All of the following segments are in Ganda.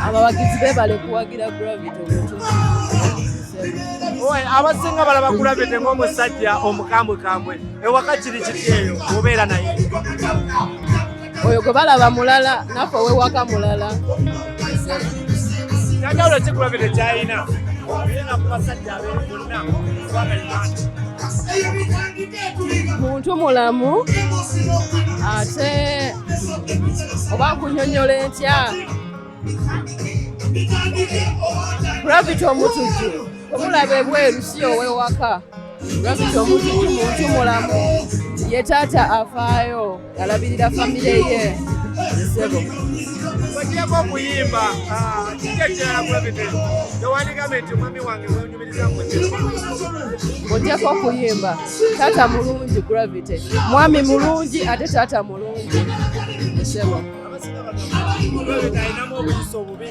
abawagizi beebale kuwagira Gravity abasinga balaba Gravity ng'omusajja omukambwekambwe ewaka kiri kiti eyo obeera naye oyo gwe balaba mulala naffe owewaka mulala kyajawulo ki Gravity kyalina olina ku basajja abeera bonna muntu mulamu ate oba nkunyonnyola entya Gravity omutujju omulaba ebweru si owewaka Gravity omutujju muntu mulamu ye taata afaayo alabirira famire ye sebo wagyeko okuyimba kiki ekirala Gravity tewandigambe nti mwami wange wenyumiriza ogyeko okuyimba taata mulungi Gravity mwami mulungi ate taata mulungi sebo Gravity alinamu obuyiso obubi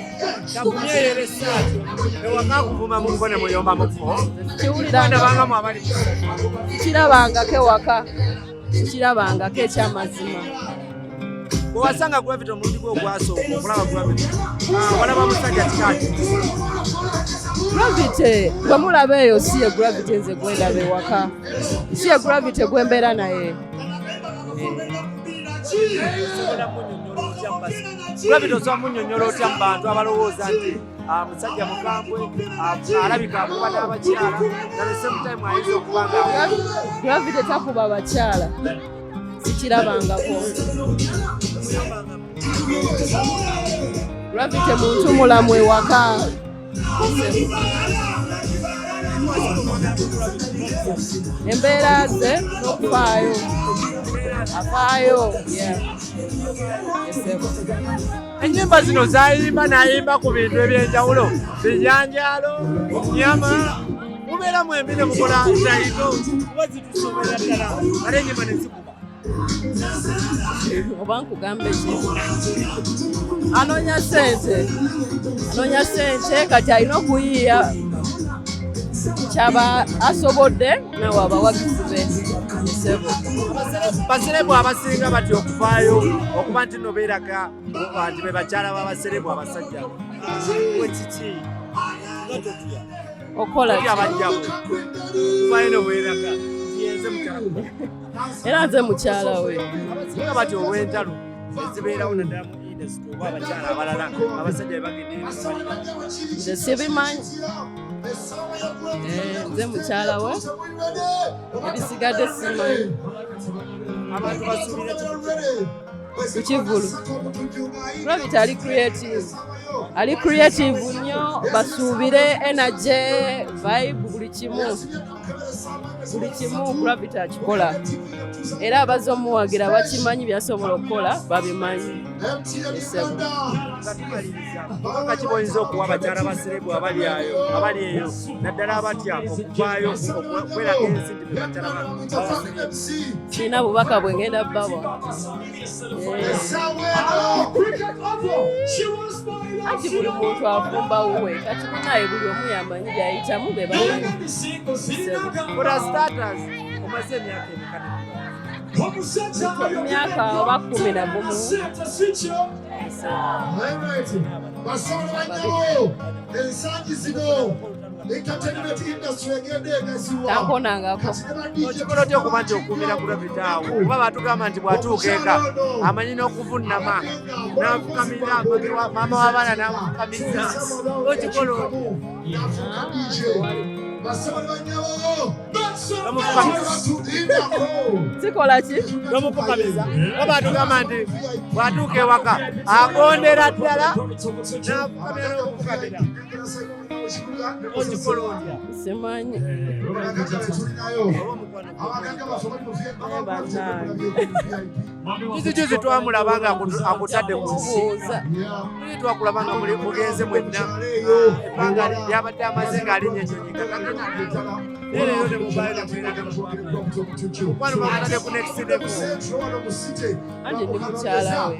tagumyeyo esaati ewaka kuvuma muko ne muyomba muko kiwulirangabangamu abali kirabangako ewaka kirabangako ekyamazima bwewasanga Gravity omulundi gwe ogwasooka okulaba Gravity walaba musajja kikaki Gravity gwe mulaba eyo si ye Gravity nze gwendaba ewaka si ye Gravity gwembeera naye Gravity osobola munnyonnyola otya mu bantu abalowooza nti musajja mukambwe alabika akuba n'abakyala at the same time ayinza okubanga Gravity takuba bakyala sikirabangako Gravity muntu mulamu ewaka embeera ze n'okufaayo afaayo ennyimba zino zayimba nayimba ku bintu ebyenjawulo bijanjalo nyama mubeeramu embi ne mukola taito kuba zitusomera ddala ate ennyimba nezikuba oba nkugambe ki anoonya sente kati alina okuyiiya kyaba asobodde nawe abawagizi be baserebu abasinga bati okufaayo okuba nti no beeraga nti be bakyala b'abaserebu abasajja wekiki okola abajjabo kufaayo no beeraga yenze mukyala era nze mukyala we abasinga bati olw'entalo ezibeerawo naddala mu industry oba abakyala abalala abasajja bebagende nze sibimanyi nze mukyala we ebisigadde simanyi abantu basuubira kukivulu Gravity ali creative nnyo basuubire energy vibe buli kimu Gravity akikola era abazze omuwagira bakimanyi byasobola okukola babimanyi nga kiboyinza okuwa abakyala baserebu abali eyo naddala abatya okuvaayo okweraga ensi nti be bakyala kirina bubaka bwe ngenda bawa anti buli muntu afumba wuwe kati munaye buli omu yamanyi byayitamu be bamanyi omaze emyaka emyaka oba 11 tankonangako okikola otya okuba nti okuumira Gravity awo kuba batugamba nti bw'atuuka eka amanyi n'okuvunama n'afukamira maama w'abaana n'amufukamiza okikola kikola ki nomufukamiza oba batugamba nti bw'atuuka ewaka agondera ddala n'afukamira n'okufukamira okikola otya simanyi juzi twamulaba nga akutadde ku nsi twakulaba nga mugenze mwenna ebbanga lyabadde amaze ng'alinya enyonyi leero ne mubaire mukwano bakatadde ku next level anje ndi mukyala we